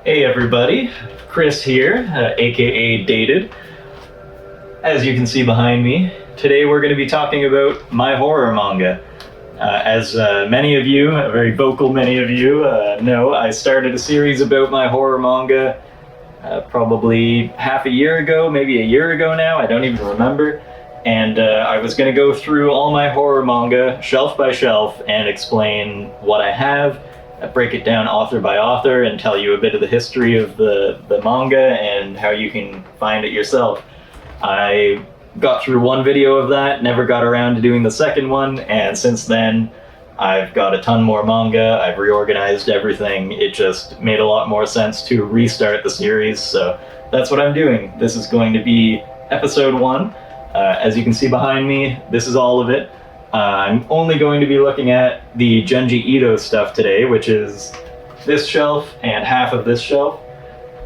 Hey everybody, Chris here, aka Dated. As you can see behind me, today we're going to be talking about my horror manga. As many of you, a very vocal many of you, know, I started a series about my horror manga probably half a year ago, maybe a year ago now, I don't even remember. And I was going to go through all my horror manga, shelf by shelf, and explain what I have, break it down author by author, and tell you a bit of the history of the manga and how you can find it yourself. I got through one video of that, never got around to doing the second one, and since then I've got a ton more manga, I've reorganized everything. It just made a lot more sense to restart the series, so that's what I'm doing. This is going to be episode 1. As you can see behind me, this is all of it. I'm only going to be looking at the Junji Ito stuff today, which is this shelf and half of this shelf.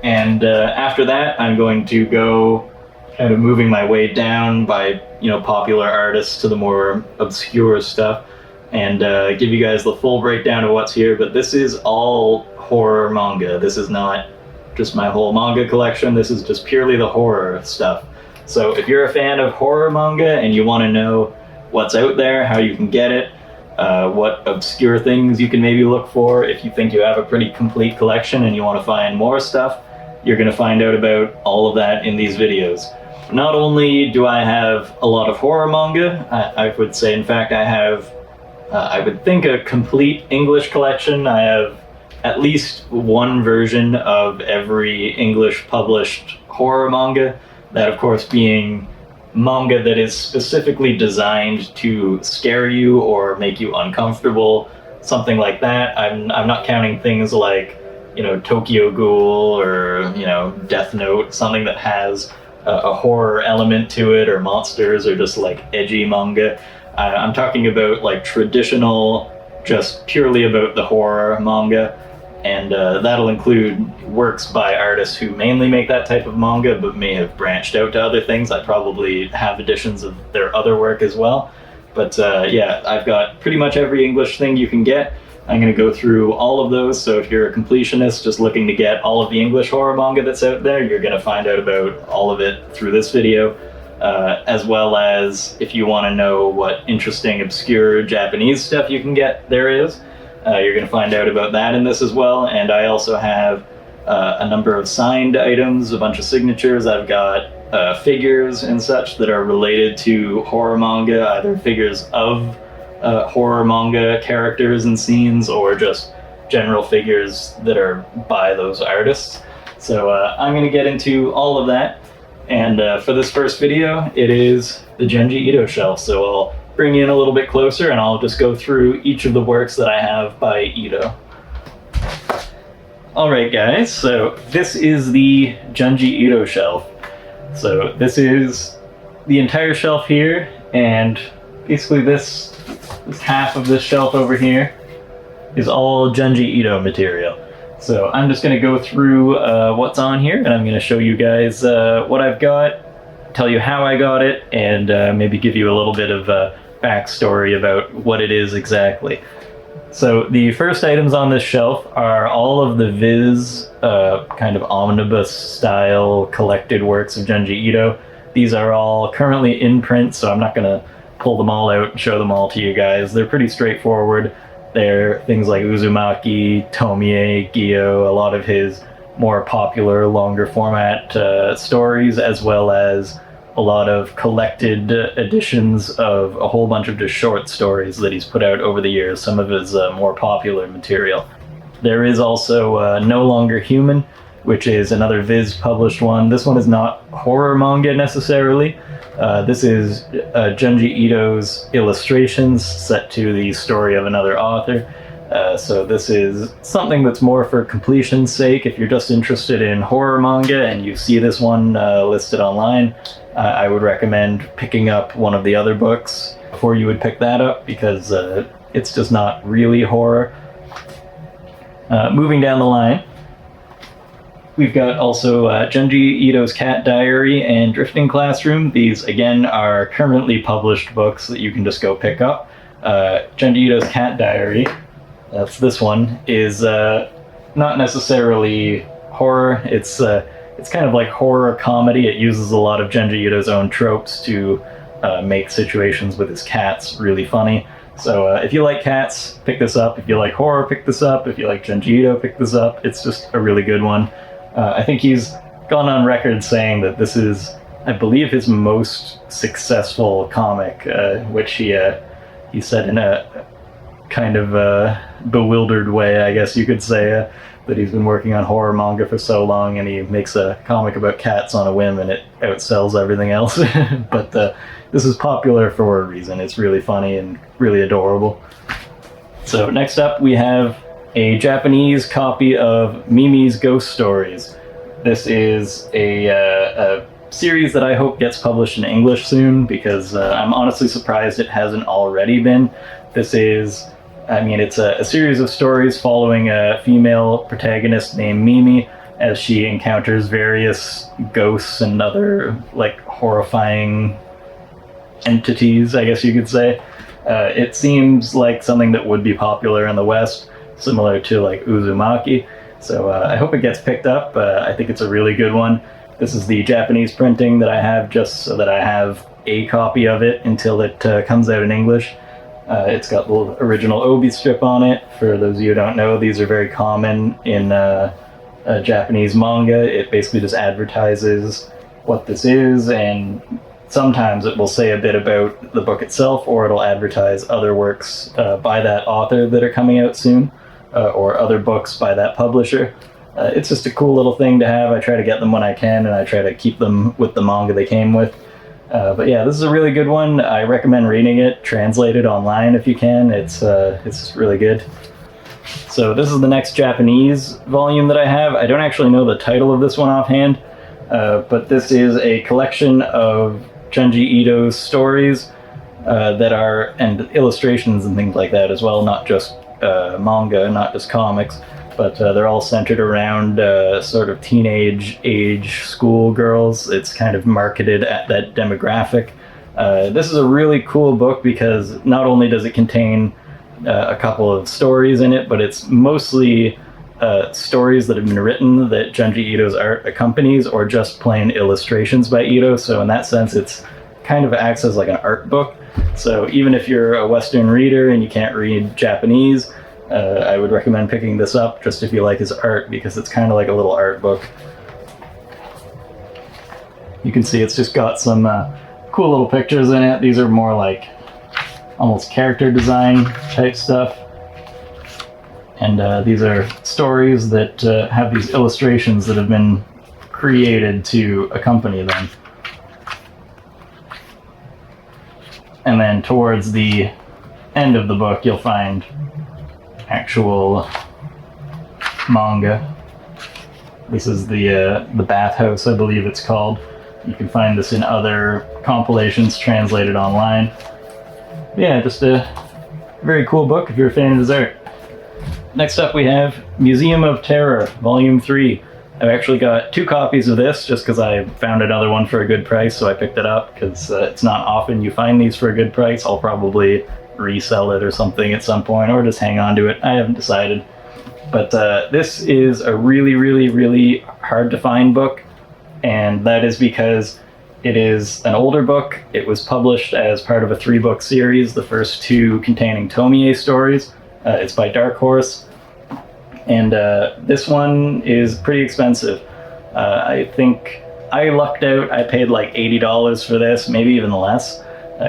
And after that, I'm going to go kind of moving my way down by, popular artists to the more obscure stuff, and give you guys the full breakdown of what's here. But this is all horror manga. This is not just my whole manga collection. This is just purely the horror stuff. So if you're a fan of horror manga and you want to know what's out there, how you can get it, what obscure things you can maybe look for, if you think you have a pretty complete collection and you want to find more stuff, you're going to find out about all of that in these videos. Not only do I have a lot of horror manga, I would say, in fact, I have, I would think, a complete English collection. I have at least one version of every English published horror manga. That, of course, being manga that is specifically designed to scare you or make you uncomfortable, something like that. I'm not counting things like, Tokyo Ghoul or, Death Note, something that has a horror element to it, or monsters, or just like edgy manga. I'm talking about like traditional, just purely about the horror manga. And that'll include works by artists who mainly make that type of manga, but may have branched out to other things. I probably have editions of their other work as well. But yeah, I've got pretty much every English thing you can get. I'm going to go through all of those, so if you're a completionist just looking to get all of the English horror manga that's out there, you're going to find out about all of it through this video. As well as if you want to know what interesting, obscure Japanese stuff you can get there is. You're going to find out about that in this as well. And I also have a number of signed items, a bunch of signatures. I've got figures and such that are related to horror manga, either figures of horror manga characters and scenes, or just general figures that are by those artists. So I'm going to get into all of that. And for this first video, it is the Junji Ito shelf. So I'll bring you in a little bit closer and I'll just go through each of the works that I have by Ito. Alright guys, so this is the Junji Ito shelf. So this is the entire shelf here, and basically this half of this shelf over here is all Junji Ito material. So I'm just going to go through what's on here, and I'm going to show you guys what I've got, tell you how I got it, and maybe give you a little bit of backstory about what it is exactly. So the first items on this shelf are all of the Viz kind of omnibus style collected works of Junji Ito. These are all currently in print, so I'm not going to pull them all out and show them all to you guys. They're pretty straightforward. They're things like Uzumaki, Tomie, Gyo, a lot of his more popular, longer format stories, as well as a lot of collected editions of a whole bunch of just short stories that he's put out over the years, some of his more popular material. There is also No Longer Human, which is another Viz published one. This one is not horror manga necessarily. This is Junji Ito's illustrations set to the story of another author. So this is something that's more for completion's sake. If you're just interested in horror manga and you see this one listed online, I would recommend picking up one of the other books before you would pick that up, because it's just not really horror. Moving down the line, we've got also Junji Ito's Cat Diary and Drifting Classroom. These, again, are currently published books that you can just go pick up. Junji Ito's Cat Diary, that's this one, is not necessarily horror. It's kind of like horror comedy. It uses a lot of Junji Ito's own tropes to make situations with his cats really funny. So if you like cats, pick this up. If you like horror, pick this up. If you like Junji Ito, pick this up. It's just a really good one. I think he's gone on record saying that this is, I believe, his most successful comic, which he said in a kind of bewildered way, I guess you could say, that he's been working on horror manga for so long, and he makes a comic about cats on a whim, and it outsells everything else. But this is popular for a reason. It's really funny and really adorable. So next up, we have a Japanese copy of Mimi's Ghost Stories. This is a series that I hope gets published in English soon, because I'm honestly surprised it hasn't already been. This is, I mean, it's a series of stories following a female protagonist named Mimi as she encounters various ghosts and other, like, horrifying entities, I guess you could say. It seems like something that would be popular in the West, similar to, like, Uzumaki. So I hope it gets picked up. I think it's a really good one. This is the Japanese printing that I have, just so that I have a copy of it until it comes out in English. It's got the original Obi strip on it. For those of you who don't know, these are very common in Japanese manga. It basically just advertises what this is, and sometimes it will say a bit about the book itself, or it'll advertise other works by that author that are coming out soon, or other books by that publisher. It's just a cool little thing to have. I try to get them when I can, and I try to keep them with the manga they came with. But yeah, this is a really good one. I recommend reading it, translated online if you can. It's really good. So this is the next Japanese volume that I have. I don't actually know the title of this one offhand, but this is a collection of Junji Ito's stories that are, and illustrations and things like that as well, not just manga, not just comics, but they're all centered around sort of teenage age school girls. It's kind of marketed at that demographic. This is a really cool book because not only does it contain a couple of stories in it, but it's mostly stories that have been written that Junji Ito's art accompanies, or just plain illustrations by Ito. So in that sense, it's kind of acts as like an art book. So even if you're a Western reader and you can't read Japanese, I would recommend picking this up just if you like his art, because it's kind of like a little art book. You can see it's just got some cool little pictures in it. These are more like almost character design type stuff. And these are stories that have these illustrations that have been created to accompany them. And then towards the end of the book, you'll find actual manga. This is the bathhouse, I believe it's called. You can find this in other compilations translated online. Yeah, just a very cool book if you're a fan of his art. Next up we have Museum of Terror, Volume 3. I've actually got 2 copies of this just because I found another one for a good price, so I picked it up, because it's not often you find these for a good price. I'll probably resell it or something at some point, or just hang on to it. I haven't decided. But this is a really, really, really hard to find book, and that is because it is an older book. It was published as part of a 3-book series, the first 2 containing Tomie stories. It's by Dark Horse, and this one is pretty expensive. I think I lucked out. I paid like $80 for this, maybe even less.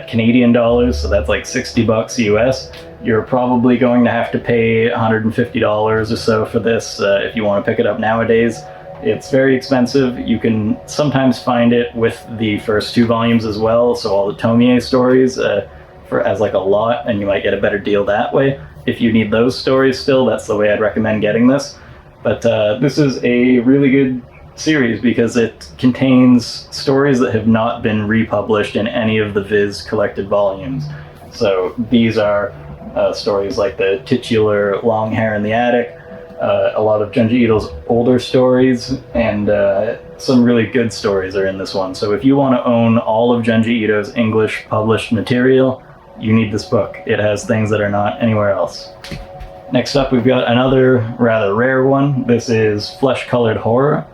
Canadian dollars, so that's like $60 US. You're probably going to have to pay $150 or so for this if you want to pick it up nowadays. It's very expensive. You can sometimes find it with the first 2 volumes as well, so all the Tomie stories as like a lot, and you might get a better deal that way. If you need those stories still, that's the way I'd recommend getting this. But this is a really good series because it contains stories that have not been republished in any of the Viz collected volumes. So these are stories like the titular Long Hair in the Attic, a lot of Junji Ito's older stories, and some really good stories are in this one. So if you want to own all of Junji Ito's English published material, you need this book. It has things that are not anywhere else. Next up, we've got another rather rare one. This is Fleshcolored Horror.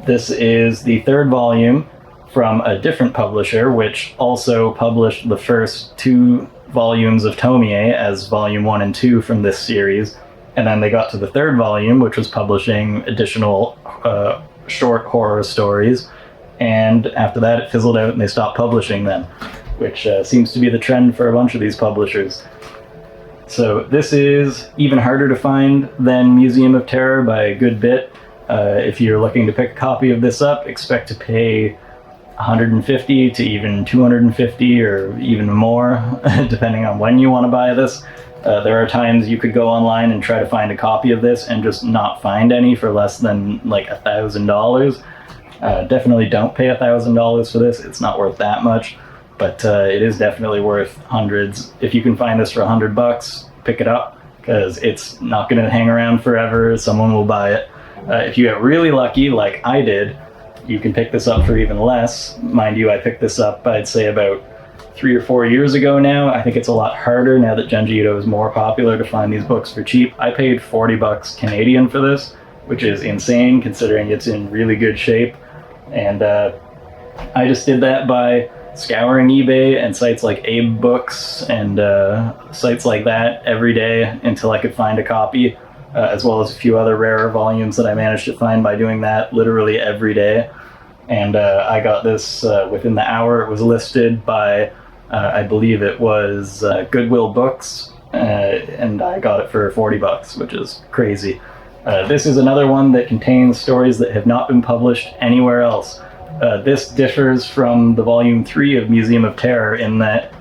This is the third volume from a different publisher, which also published the first 2 volumes of Tomie as volume 1 and 2 from this series. And then they got to the third volume, which was publishing additional short horror stories. And after that, it fizzled out and they stopped publishing them, which seems to be the trend for a bunch of these publishers. So this is even harder to find than Museum of Terror by a good bit. If you're looking to pick a copy of this up, expect to pay $150 to even $250 or even more, depending on when you want to buy this. There are times you could go online and try to find a copy of this and just not find any for less than like $1,000. Definitely don't pay $1,000 for this. It's not worth that much, but it is definitely worth hundreds. If you can find this for $100, pick it up, because it's not going to hang around forever. Someone will buy it. If you get really lucky, like I did, you can pick this up for even less. Mind you, I picked this up, I'd say, about 3 or 4 years ago now. I think it's a lot harder now that Junji Ito is more popular to find these books for cheap. I paid $40 Canadian for this, which is insane considering it's in really good shape. And I just did that by scouring eBay and sites like Abe Books and sites like that every day until I could find a copy, as well as a few other rarer volumes that I managed to find by doing that literally every day. And I got this within the hour. It was listed by, I believe it was Goodwill Books, and I got it for $40, which is crazy. This is another one that contains stories that have not been published anywhere else. This differs from the volume 3 of Museum of Terror in that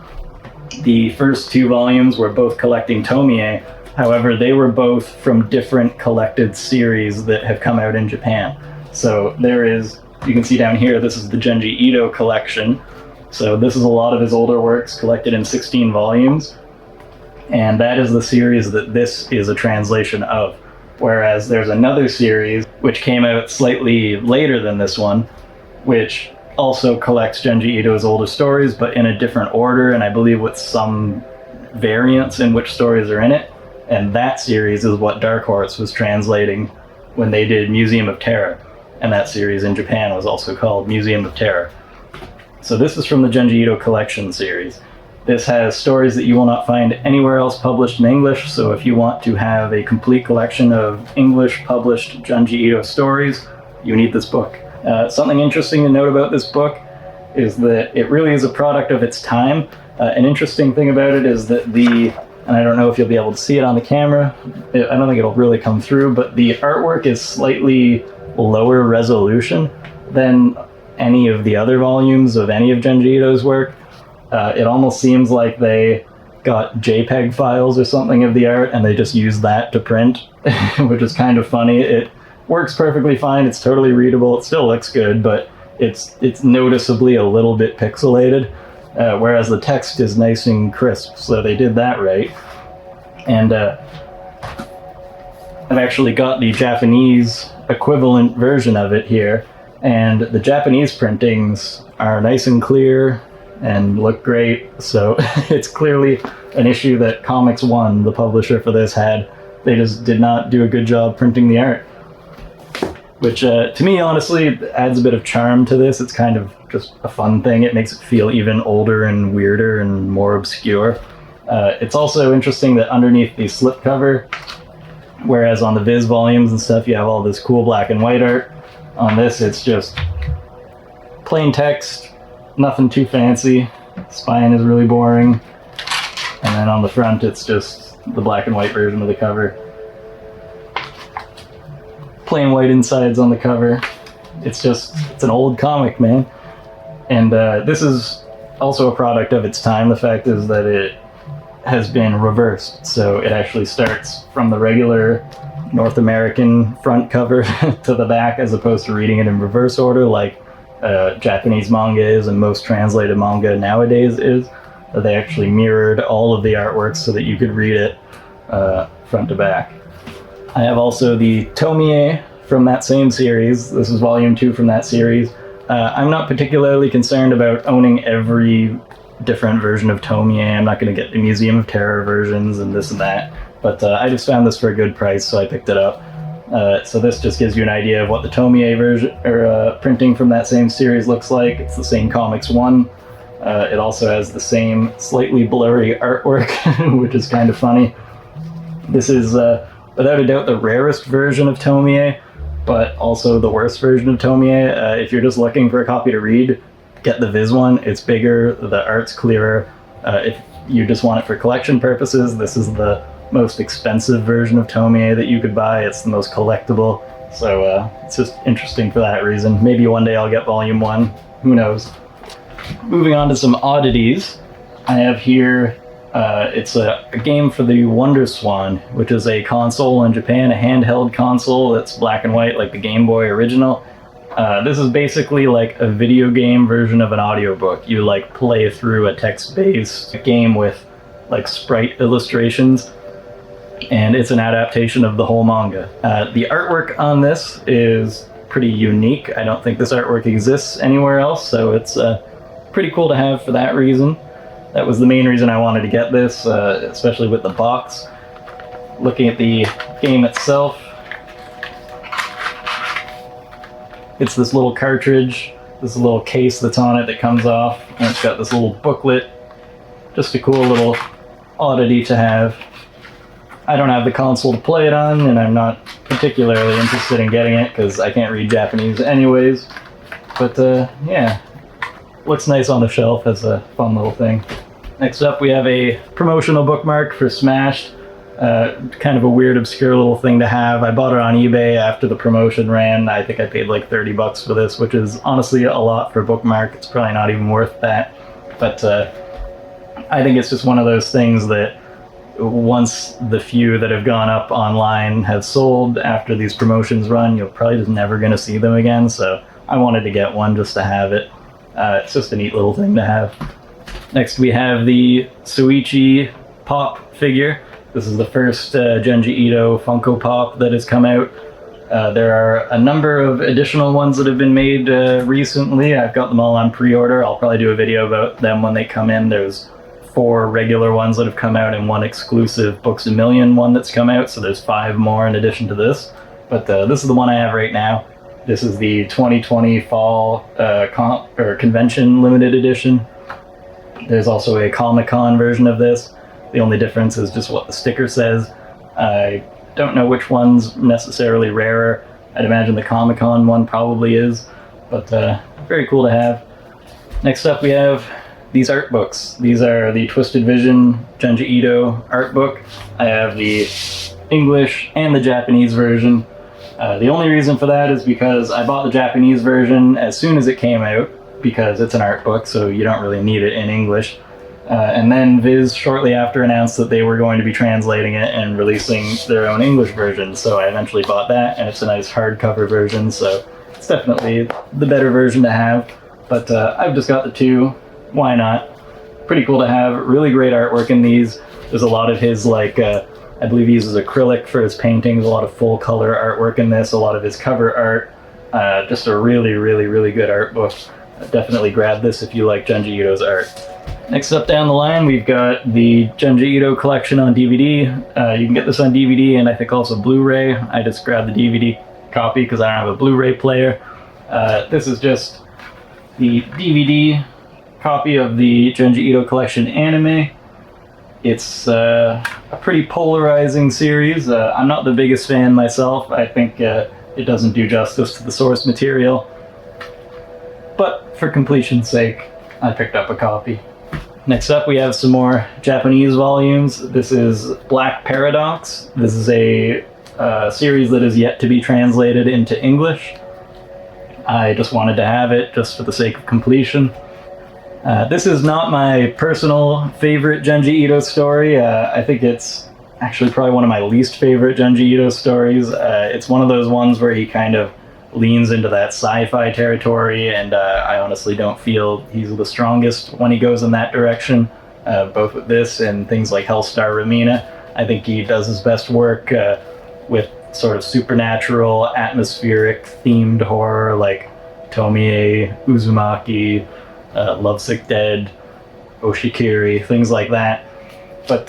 the first 2 volumes were both collecting Tomie. However, they were both from different collected series that have come out in Japan. So there is, you can see down here, this is the Junji Ito collection. So this is a lot of his older works collected in 16 volumes. And that is the series that this is a translation of. Whereas there's another series which came out slightly later than this one, which also collects Junji Ito's older stories, but in a different order, and I believe with some variants in which stories are in it. And that series is what Dark Horse was translating when they did Museum of Terror. And that series in Japan was also called Museum of Terror. So this is from the Junji Ito collection series. This has stories that you will not find anywhere else published in English, so if you want to have a complete collection of English published Junji Ito stories, you need this book. Something interesting to note about this book is that it really is a product of its time. An interesting thing about it is that and I don't know if you'll be able to see it on the camera, I don't think it'll really come through, but the artwork is slightly lower resolution than any of the other volumes of any of Junji Ito's work. It almost seems like they got JPEG files or something of the art and they just used that to print, which is kind of funny. It works perfectly fine, it's totally readable, it still looks good, but it's noticeably a little bit pixelated, whereas the text is nice and crisp, so they did that right. And I've actually got the Japanese equivalent version of it here, and the Japanese printings are nice and clear and look great, so it's clearly an issue that Comics One, the publisher for this, had. They just did not do a good job printing the art. Which, to me, honestly, adds a bit of charm to this. It's kind of just a fun thing. It makes it feel even older and weirder and more obscure. It's also interesting that underneath the slipcover, whereas on the Viz volumes and stuff, you have all this cool black and white art, on this it's just plain text, nothing too fancy. Spine is really boring. And then on the front, it's just the black and white version of the cover. Plain white insides on the cover. It's an old comic, man. And this is also a product of its time. The fact is that it has been reversed. So it actually starts from the regular North American front cover to the back, as opposed to reading it in reverse order like Japanese manga is and most translated manga nowadays is. They actually mirrored all of the artworks so that you could read it front to back. I have also the Tomie from that same series. This is volume 2 from that series. I'm not particularly concerned about owning every different version of Tomie. I'm not going to get the Museum of Terror versions and this and that. but I just found this for a good price, so I picked it up. So this just gives you an idea of what the Tomie version or printing from that same series looks like. It's the same Comics 1. It also has the same slightly blurry artwork, which is kind of funny. This is without a doubt the rarest version of Tomie, but also the worst version of Tomie. If you're just looking for a copy to read, get the Viz one. It's bigger, the art's clearer. If you just want it for collection purposes, this is the most expensive version of Tomie that you could buy. It's the most collectible, so it's just interesting for that reason. Maybe one day I'll get volume 1, who knows. Moving on to some oddities, I have here, it's a game for the WonderSwan, which is a console in Japan, a handheld console that's black and white like the Game Boy original. This is basically like a video game version of an audiobook. You like play through a text-based game with like sprite illustrations, and it's an adaptation of the whole manga. The artwork on this is pretty unique. I don't think this artwork exists anywhere else, so it's pretty cool to have for that reason. That was the main reason I wanted to get this, especially with the box. Looking at the game itself, it's this little cartridge, this little case that's on it that comes off, and it's got this little booklet. Just a cool little oddity to have. I don't have the console to play it on, and I'm not particularly interested in getting it because I can't read Japanese anyways. But yeah, looks nice on the shelf as a fun little thing. Next up, we have a promotional bookmark for Smashed. Kind of a weird, obscure little thing to have. I bought it on eBay after the promotion ran. I think I paid like 30 bucks for this, which is honestly a lot for a bookmark. It's probably not even worth that. But I think it's just one of those things that once the few that have gone up online have sold after these promotions run, you're probably just never going to see them again. So I wanted to get one just to have it. It's just a neat little thing to have. Next, we have the Suichi Pop figure. This is the first Junji Ito Funko Pop that has come out. There are a number of additional ones that have been made recently. I've got them all on pre-order. I'll probably do a video about them when they come in. There's 4 regular ones that have come out and 1 exclusive Books A Million one that's come out, so there's 5 more in addition to this. But this is the one I have right now. This is the 2020 Fall Convention Limited Edition. There's also a Comic-Con version of this. The only difference is just what the sticker says. I don't know which one's necessarily rarer. I'd imagine the Comic-Con one probably is, but very cool to have. Next up, we have these art books. These are the Twisted Vision Junji Ito art book. I have the English and the Japanese version. The only reason for that is because I bought the Japanese version as soon as it came out, because it's an art book, so you don't really need it in English. And then Viz shortly after announced that they were going to be translating it and releasing their own English version, so I eventually bought that, and it's a nice hardcover version, so it's definitely the better version to have. But I've just got the 2. Why not? Pretty cool to have. Really great artwork in these. There's a lot of his, like, I believe he uses acrylic for his paintings, a lot of full color artwork in this, a lot of his cover art. Just a really, really, really good art book. Definitely grab this if you like Junji Ito's art. Next up down the line, we've got the Junji Ito collection on DVD. You can get this on DVD and I think also Blu-ray. I just grabbed the DVD copy because I don't have a Blu-ray player. This is just the DVD copy of the Junji Ito collection anime. It's a pretty polarizing series. I'm not the biggest fan myself. I think it doesn't do justice to the source material. But for completion's sake, I picked up a copy. Next up, we have some more Japanese volumes. This is Black Paradox. This is a series that is yet to be translated into English. I just wanted to have it just for the sake of completion. This is not my personal favorite Junji Ito story. I think it's actually probably one of my least favorite Junji Ito stories. It's one of those ones where he kind of leans into that sci-fi territory, and I honestly don't feel he's the strongest when he goes in that direction, both with this and things like Hellstar Ramina. I think he does his best work with sort of supernatural, atmospheric, themed horror like Tomie, Uzumaki, Lovesick Dead, Oshikiri, things like that. But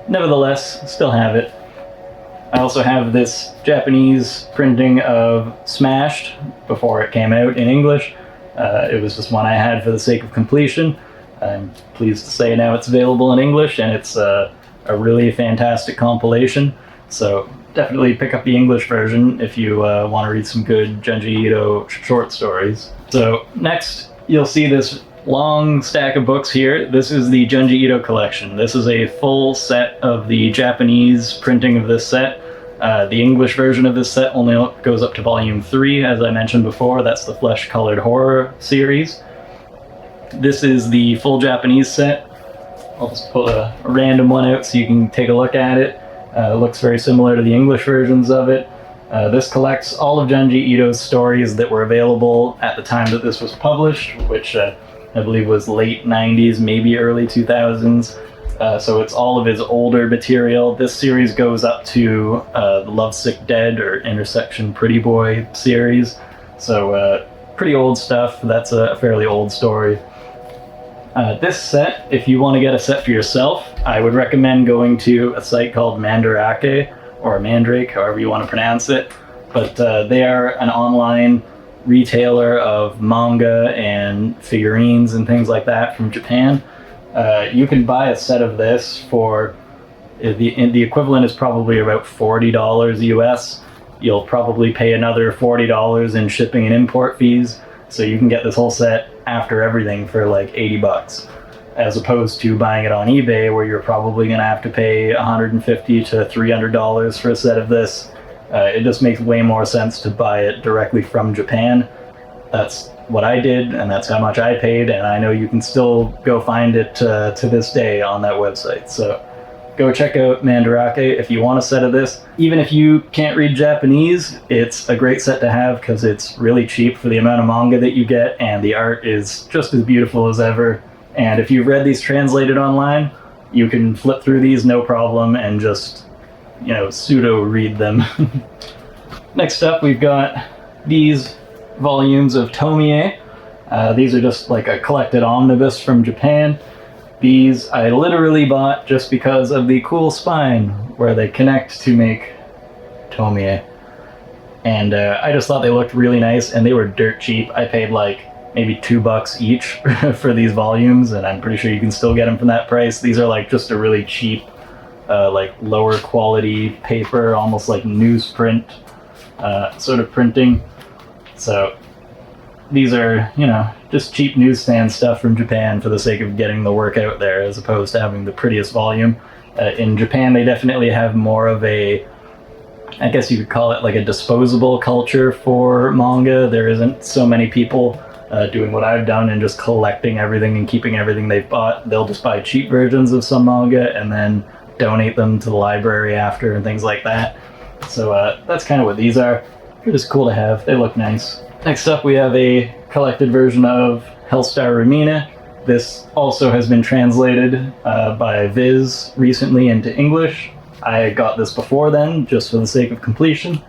nevertheless, still have it. I also have this Japanese printing of Smashed before it came out in English. It was just one I had for the sake of completion. I'm pleased to say now it's available in English, and it's a really fantastic compilation. So definitely pick up the English version if you want to read some good Junji Ito short stories. So next, you'll see this long stack of books here. This is the Junji Ito collection. This is a full set of the Japanese printing of this set. The English version of this set only goes up to volume 3, as I mentioned before. That's the Fleshcolored Horror series. This is the full Japanese set. I'll just pull a random one out so you can take a look at it. It looks very similar to the English versions of it. This collects all of Junji Ito's stories that were available at the time that this was published, which I believe was late 90s, maybe early 2000s. So it's all of his older material. This series goes up to the Lovesick Dead or Intersection Pretty Boy series. So pretty old stuff. That's a fairly old story. This set, if you want to get a set for yourself, I would recommend going to a site called Mandarake, or Mandrake, however you want to pronounce it. But they are an online retailer of manga and figurines and things like that from Japan. You can buy a set of this for, the equivalent is probably about $40 US. You'll probably pay another $40 in shipping and import fees, so you can get this whole set after everything for like 80 bucks, as opposed to buying it on eBay where you're probably going to have to pay $150 to $300 for a set of this. It just makes way more sense to buy it directly from Japan. That's what I did, and that's how much I paid, and I know you can still go find it to this day on that website. So go check out Mandarake if you want a set of this. Even if you can't read Japanese, it's a great set to have because it's really cheap for the amount of manga that you get, and the art is just as beautiful as ever. And if you've read these translated online, you can flip through these no problem and just, pseudo read them. Next up, we've got these volumes of Tomie. These are just like a collected omnibus from Japan. These I literally bought just because of the cool spine where they connect to make Tomie. And I just thought they looked really nice, and they were dirt cheap. I paid like maybe $2 each for these volumes, and I'm pretty sure you can still get them from that price. These are like just a really cheap, like lower quality paper, almost like newsprint sort of printing. So these are, just cheap newsstand stuff from Japan for the sake of getting the work out there, as opposed to having the prettiest volume. In Japan, they definitely have more of a, I guess you could call it like a disposable culture for manga. There isn't so many people doing what I've done and just collecting everything and keeping everything they've bought. They'll just buy cheap versions of some manga and then donate them to the library after and things like that. So that's kind of what these are. They're just cool to have. They look nice. Next up, we have a collected version of Hellstar Rumina. This also has been translated by Viz recently into English. I got this before then, just for the sake of completion.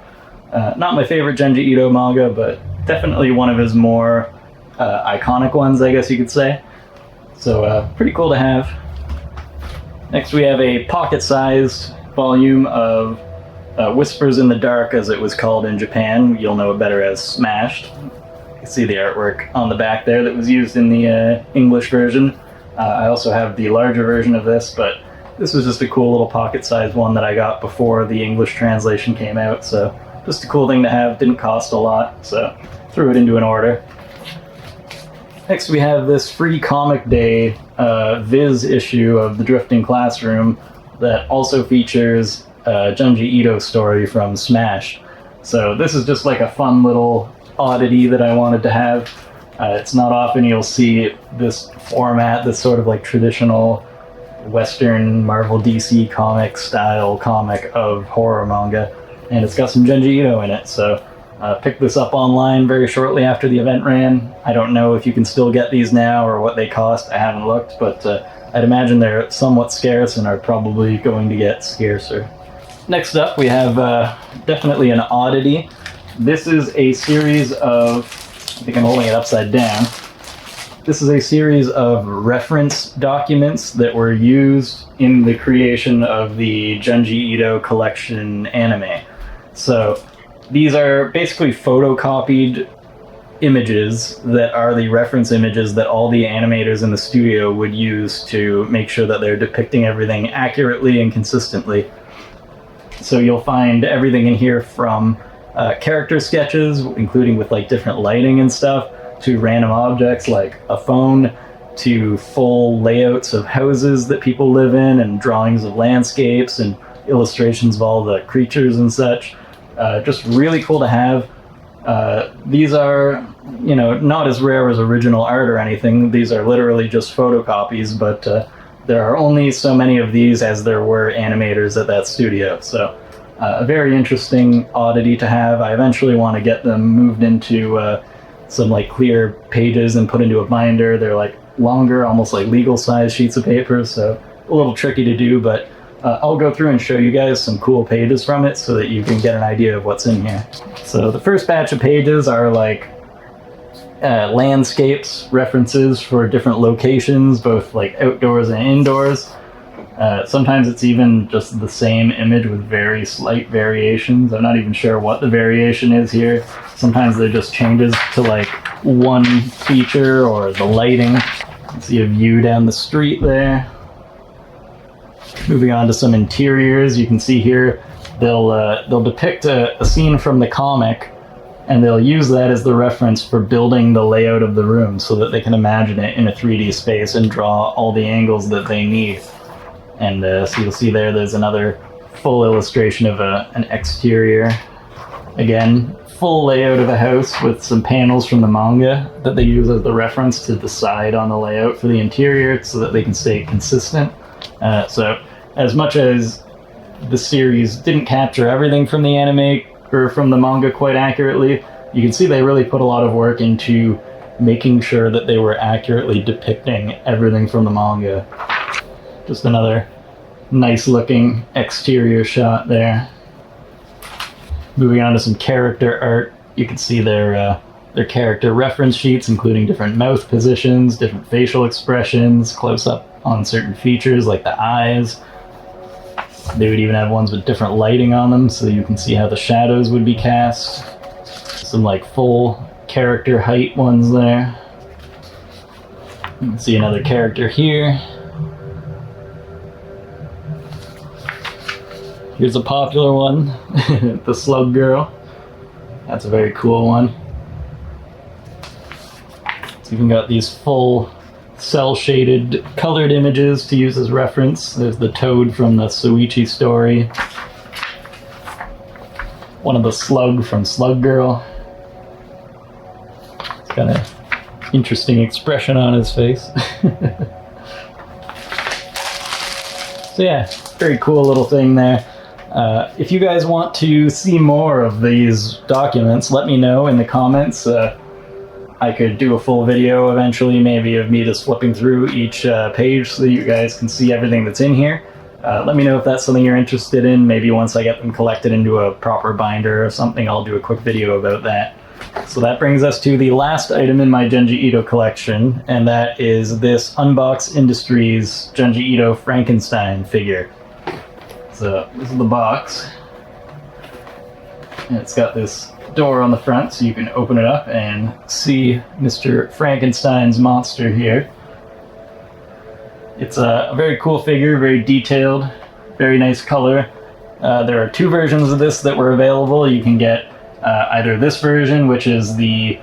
Not my favorite Junji Ito manga, but definitely one of his more iconic ones, I guess you could say. So pretty cool to have. Next, we have a pocket-sized volume of Whispers in the Dark, as it was called in Japan. You'll know it better as Smashed. You can see the artwork on the back there that was used in the English version. I also have the larger version of this, but this was just a cool little pocket-sized one that I got before the English translation came out, so just a cool thing to have. Didn't cost a lot, so threw it into an order. Next, we have this Free Comic Day Viz issue of The Drifting Classroom that also features Junji Ito story from Smash. So this is just like a fun little oddity that I wanted to have. It's not often you'll see this format, this sort of like traditional Western Marvel DC comic style comic of horror manga, and it's got some Junji Ito in it. So picked this up online very shortly after the event ran. I don't know if you can still get these now or what they cost. I haven't looked, but I'd imagine they're somewhat scarce and are probably going to get scarcer. Next up, we have definitely an oddity. This is a series of, I think I'm holding it upside down. this is a series of reference documents that were used in the creation of the Junji Ito collection anime. So these are basically photocopied images that are the reference images that all the animators in the studio would use to make sure that they're depicting everything accurately and consistently. So you'll find everything in here from character sketches, including with like different lighting and stuff, to random objects like a phone, to full layouts of houses that people live in, and drawings of landscapes and illustrations of all the creatures and such. Just really cool to have. These are, you know, not as rare as original art or anything. These are literally just photocopies, but there are only so many of these as there were animators at that studio. So a very interesting oddity to have. I eventually want to get them moved into some like clear pages and put into a binder. They're like longer, almost like legal size sheets of paper, so a little tricky to do, but I'll go through and show you guys some cool pages from it so that you can get an idea of what's in here. So the first batch of pages are like landscapes, references for different locations, both like outdoors and indoors. Sometimes it's even just the same image with very slight variations. I'm not even sure what the variation is here. Sometimes there just changes to like one feature or the lighting. You see a view down the street there. Moving on to some interiors, you can see here they'll depict a scene from the comic, and they'll use that as the reference for building the layout of the room so that they can imagine it in a 3D space and draw all the angles that they need. And so you'll see there's another full illustration of an exterior. Again, full layout of a house with some panels from the manga that they use as the reference to decide on the layout for the interior so that they can stay consistent. So as much as the series didn't capture everything from the anime or from the manga quite accurately, you can see they really put a lot of work into making sure that they were accurately depicting everything from the manga. Just another nice looking exterior shot there. Moving on to some character art, you can see their character reference sheets, including different mouth positions, different facial expressions, close up on certain features like the eyes. They would even have ones with different lighting on them so you can see how the shadows would be cast. Some like full character height ones there. You can see another character here. Here's a popular one, the Slug Girl. That's a very cool one. It's even got these full cel-shaded colored images to use as reference. There's the toad from the Suichi story. One of the slug from Slug Girl. It's got an interesting expression on his face. So yeah, very cool little thing there. If you guys want to see more of these documents, let me know in the comments. I could do a full video eventually, maybe of me just flipping through each page so that you guys can see everything that's in here. Let me know if that's something you're interested in. Maybe once I get them collected into a proper binder or something, I'll do a quick video about that. So that brings us to the last item in my Junji Ito collection, and that is this Unbox Industries Junji Ito Frankenstein figure. So this is the box, and it's got this door on the front so you can open it up and see Mr. Frankenstein's monster here. It's a very cool figure, very detailed, very nice color. There are two versions of this that were available. You can get either this version, which is the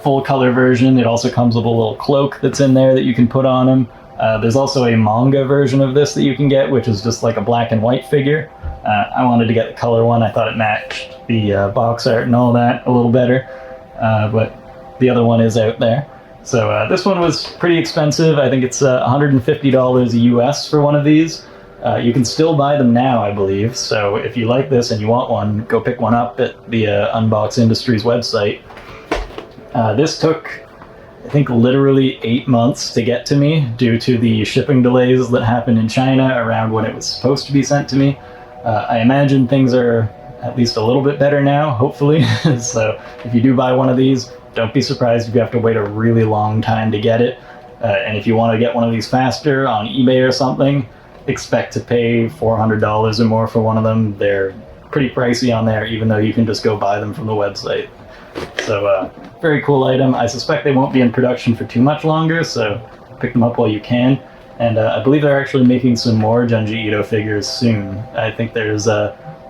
full color version. It also comes with a little cloak that's in there that you can put on him. There's also a manga version of this that you can get, which is just like a black and white figure. I wanted to get the color one. I thought it matched the box art and all that a little better, but the other one is out there. So this one was pretty expensive. I think it's $150 US for one of these. You can still buy them now, I believe. So if you like this and you want one, go pick one up at the Unbox Industries website. This took, I think, literally 8 months to get to me due to the shipping delays that happened in China around when it was supposed to be sent to me. I imagine things are at least a little bit better now, hopefully. So if you do buy one of these, don't be surprised if you have to wait a really long time to get it. And if you want to get one of these faster on eBay or something, expect to pay $400 or more for one of them. They're pretty pricey on there, even though you can just go buy them from the website. So very cool item. I suspect they won't be in production for too much longer, so pick them up while you can. And I believe they're actually making some more Junji Ito figures soon. I think there's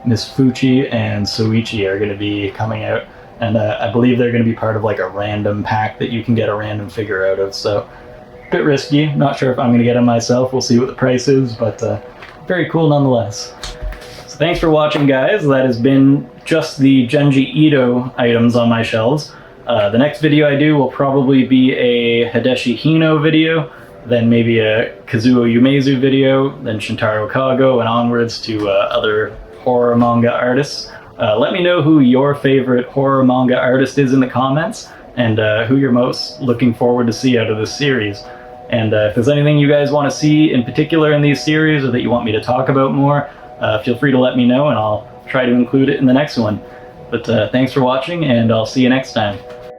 Miss Fuchi and Soichi are going to be coming out, and I believe they're going to be part of like a random pack that you can get a random figure out of. So a bit risky. Not sure if I'm going to get them myself. We'll see what the price is, but very cool nonetheless. So thanks for watching, guys. That has been just the Junji Ito items on my shelves. The next video I do will probably be a Hideshi Hino video, then maybe a Kazuo Umezu video, then Shintaro Kago, and onwards to other horror manga artists. Let me know who your favorite horror manga artist is in the comments, and who you're most looking forward to see out of this series. And if there's anything you guys want to see in particular in these series, or that you want me to talk about more, feel free to let me know, and I'll try to include it in the next one. But thanks for watching, and I'll see you next time.